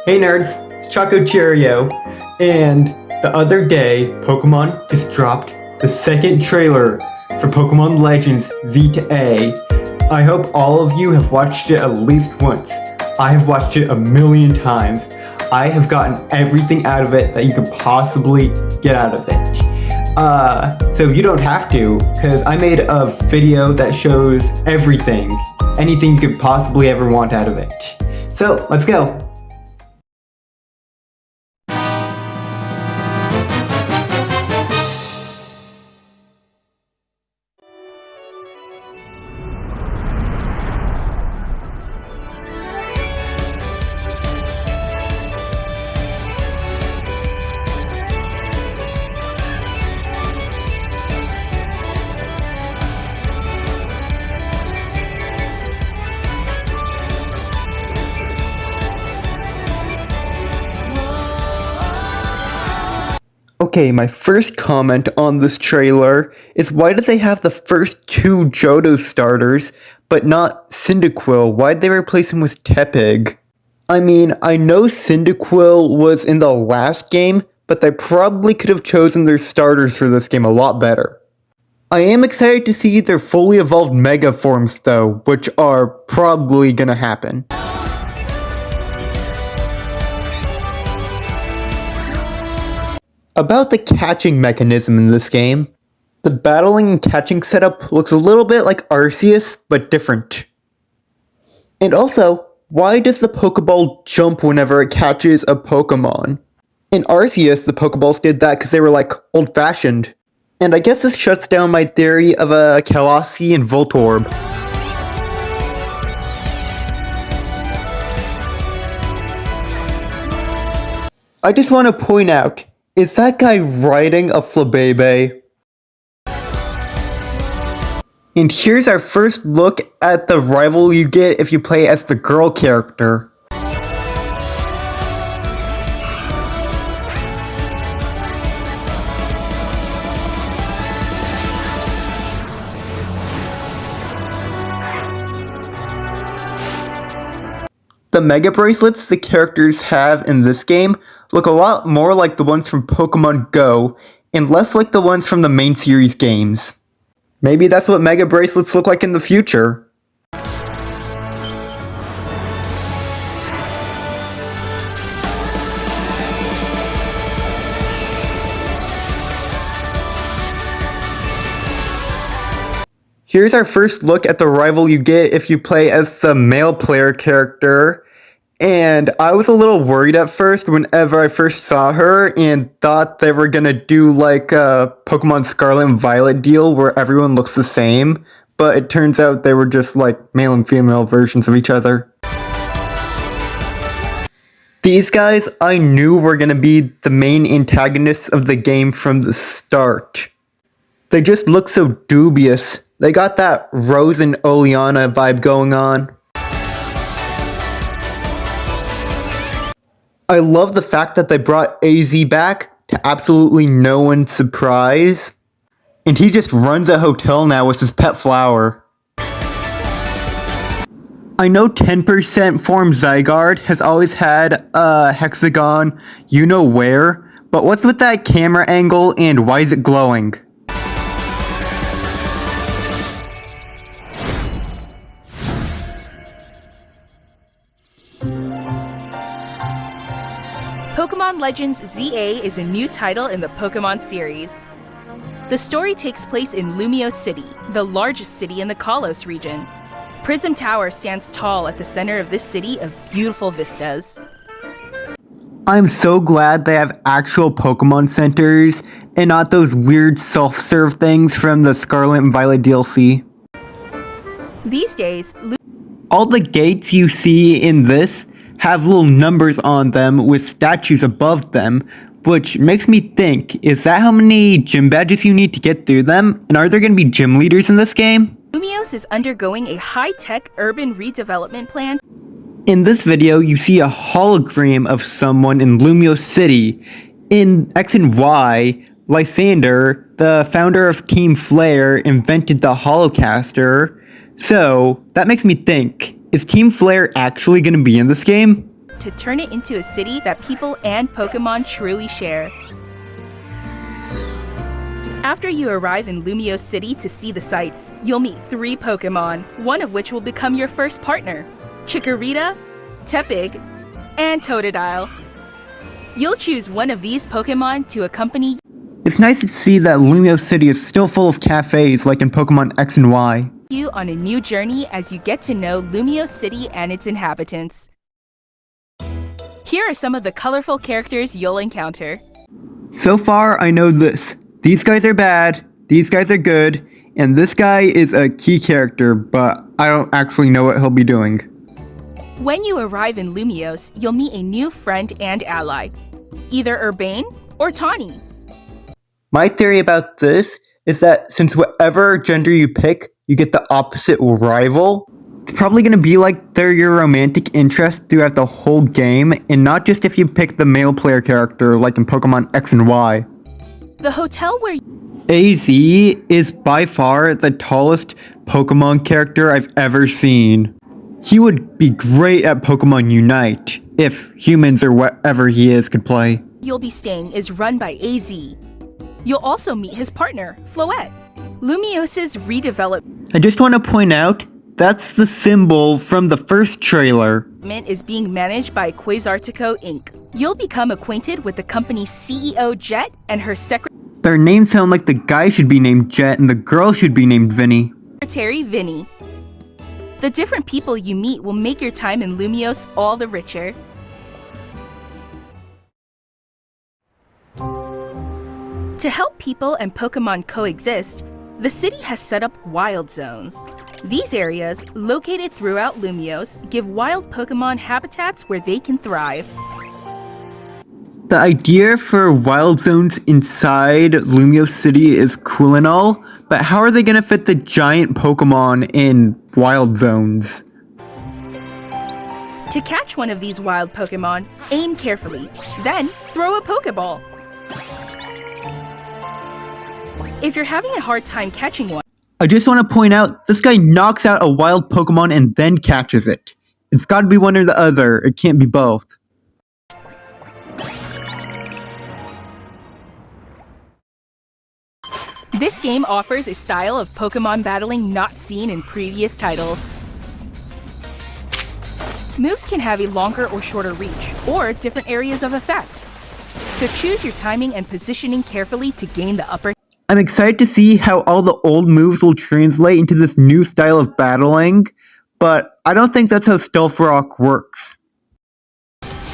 Hey nerds, it's Choco Cheerio, and the other day, Pokemon just dropped the second trailer for Pokemon Legends Z to A. I hope all of you have watched it at least once. I have watched it a million times. I have gotten everything out of it that you could possibly get out of it. So you don't have to, because I made a video that shows everything, anything you could possibly ever want out of it. So, let's go! Okay, my first comment on this trailer is why did they have the first two Johto starters, but not Cyndaquil? Why'd they replace him with Tepig? I mean, I know Cyndaquil was in the last game, but they probably could have chosen their starters for this game a lot better. I am excited to see their fully evolved Mega forms though, which are probably gonna happen. About the catching mechanism in this game, the battling and catching setup looks a little bit like Arceus, but different. And also, why does the Pokeball jump whenever it catches a Pokemon? In Arceus, the Pokeballs did that because they were like old-fashioned. And I guess this shuts down my theory of a Kalasi and Voltorb. I just want to point out, is that guy riding a Flabebe? And here's our first look at the rival you get if you play as the girl character. The Mega Bracelets the characters have in this game look a lot more like the ones from Pokemon Go, and less like the ones from the main series games. Maybe that's what Mega Bracelets look like in the future. Here's our first look at the rival you get if you play as the male player character. And I was a little worried at first whenever I first saw her and thought they were gonna do like a Pokemon Scarlet and Violet deal where everyone looks the same. But it turns out they were just like male and female versions of each other. These guys I knew were gonna be the main antagonists of the game from the start. They just look so dubious. They got that Rose and Oleana vibe going on. I love the fact that they brought AZ back to absolutely no one's surprise. And he just runs a hotel now with his pet flower. I know 10% form Zygarde has always had a hexagon you know where, but what's with that camera angle and why is it glowing? Pokemon Legends ZA is a new title in the Pokemon series. The story takes place in Lumiose City, the largest city in the Kalos region. Prism Tower stands tall at the center of this city of beautiful vistas. I'm so glad they have actual Pokemon centers and not those weird self-serve things from the Scarlet and Violet DLC. These days, all the gates you see in this have little numbers on them with statues above them, which makes me think, is that how many gym badges you need to get through them? And are there going to be gym leaders in this game? Lumiose is undergoing a high-tech urban redevelopment plan. In this video, you see a hologram of someone in Lumiose City. In X and Y, Lysander, the founder of Team Flare, invented the Holocaster. So, that makes me think, is Team Flare actually going to be in this game? to turn it into a city that people and Pokemon truly share. After you arrive in Lumiose City to see the sights, you'll meet 3 Pokemon, one of which will become your first partner: Chikorita, Tepig, and Totodile. You'll choose one of these Pokemon to accompany It's nice to see that Lumiose City is still full of cafes like in Pokemon X and Y. you on a new journey as you get to know Lumiose City and its inhabitants. Here are some of the colorful characters you'll encounter. So far, I know this. These guys are bad, these guys are good, and this guy is a key character, but I don't actually know what he'll be doing. When you arrive in Lumiose, you'll meet a new friend and ally, either Urbane or Tawny. My theory about this is that since whatever gender you pick, you get the opposite rival, it's probably going to be like they're your romantic interest throughout the whole game, and not just if you pick the male player character like in Pokemon X and Y. The hotel where AZ is by far the tallest Pokemon character I've ever seen. He would be great at Pokemon Unite, if humans or whatever he is could play. you'll be staying is run by AZ. You'll also meet his partner, Floette. Lumiose's redevelopment I just want to point out, that's the symbol from the first trailer. is being managed by Quasartico Inc. You'll become acquainted with the company's CEO, Jet, and her Their names sound like the guy should be named Jet and the girl should be named Vinny. secretary, Vinny. The different people you meet will make your time in Lumiose all the richer. To help people and Pokemon coexist, the city has set up wild zones. These areas, located throughout Lumiose, give wild Pokemon habitats where they can thrive. The idea for wild zones inside Lumiose City is cool and all, but how are they going to fit the giant Pokemon in wild zones? To catch one of these wild Pokemon, aim carefully, then throw a Pokeball. If you're having a hard time catching one, I just want to point out, this guy knocks out a wild Pokemon and then catches it. It's got to be one or the other, it can't be both. this game offers a style of Pokemon battling not seen in previous titles. Moves can have a longer or shorter reach, or different areas of effect. So choose your timing and positioning carefully to gain the upper. I'm excited to see how all the old moves will translate into this new style of battling, but I don't think that's how Stealth Rock works.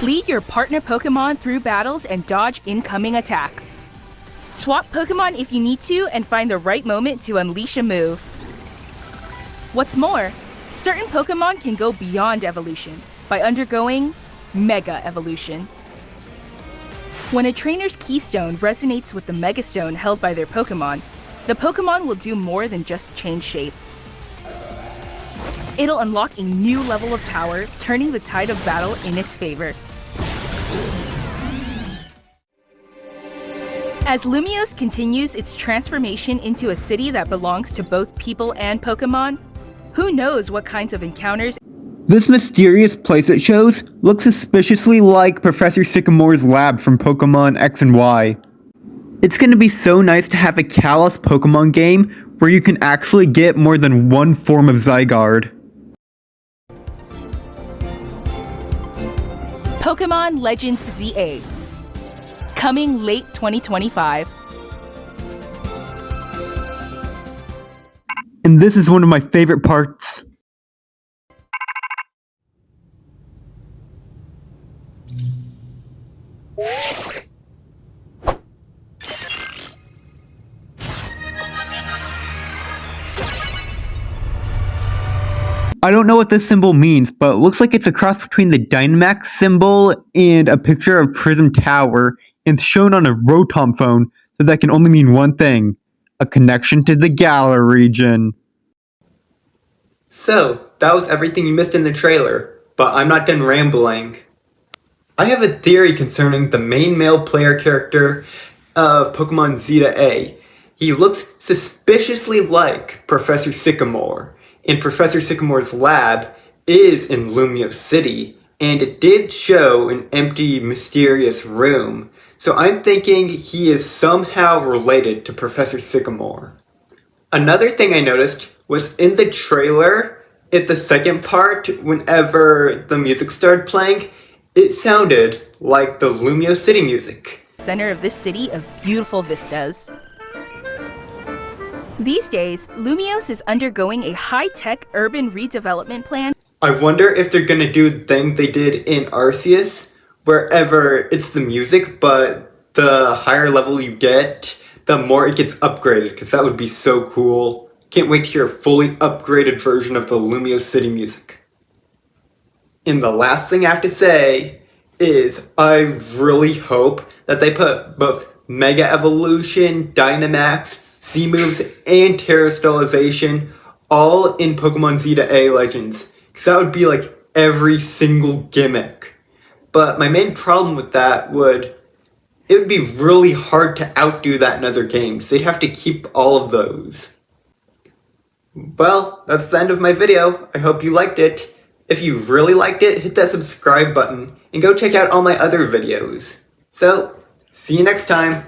Lead your partner Pokemon through battles and dodge incoming attacks. Swap Pokemon if you need to and find the right moment to unleash a move. What's more, certain Pokemon can go beyond evolution by undergoing Mega Evolution. When a trainer's Keystone resonates with the Megastone held by their Pokemon, the Pokemon will do more than just change shape. It'll unlock a new level of power, turning the tide of battle in its favor. As Lumiose continues its transformation into a city that belongs to both people and Pokemon, who knows what kinds of encounters. This mysterious place it shows looks suspiciously like Professor Sycamore's lab from Pokemon X and Y. It's gonna be so nice to have a Kalos Pokemon game where you can actually get more than one form of Zygarde. Pokemon Legends ZA. Coming late 2025. And this is one of my favorite parts. I don't know what this symbol means, but it looks like it's a cross between the Dynamax symbol and a picture of Prism Tower, and it's shown on a Rotom phone, so that can only mean one thing: a connection to the Galar region. So, that was everything you missed in the trailer, but I'm not done rambling. I have a theory concerning the main male player character of Pokemon Zeta A. He looks suspiciously like Professor Sycamore, and Professor Sycamore's lab is in Lumiose City, and it did show an empty, mysterious room, so I'm thinking he is somehow related to Professor Sycamore. Another thing I noticed was in the trailer, at the second part, whenever the music started playing, it sounded like the Lumio City music. Center of this city of beautiful vistas. These days, Lumios is undergoing a high-tech urban redevelopment plan. I wonder if they're gonna do the thing they did in Arceus, wherever it's the music, but the higher level you get, the more it gets upgraded, because that would be so cool. Can't wait to hear a fully upgraded version of the Lumio City music. And the last thing I have to say is I really hope that they put both Mega Evolution, Dynamax, Z-moves, and Terastallization all in Pokemon Z to A Legends, because that would be like every single gimmick. But my main problem with that would be really hard to outdo that in other games. They'd have to keep all of those. Well, that's the end of my video. I hope you liked it. If you really liked it, hit that subscribe button and go check out all my other videos. So, see you next time.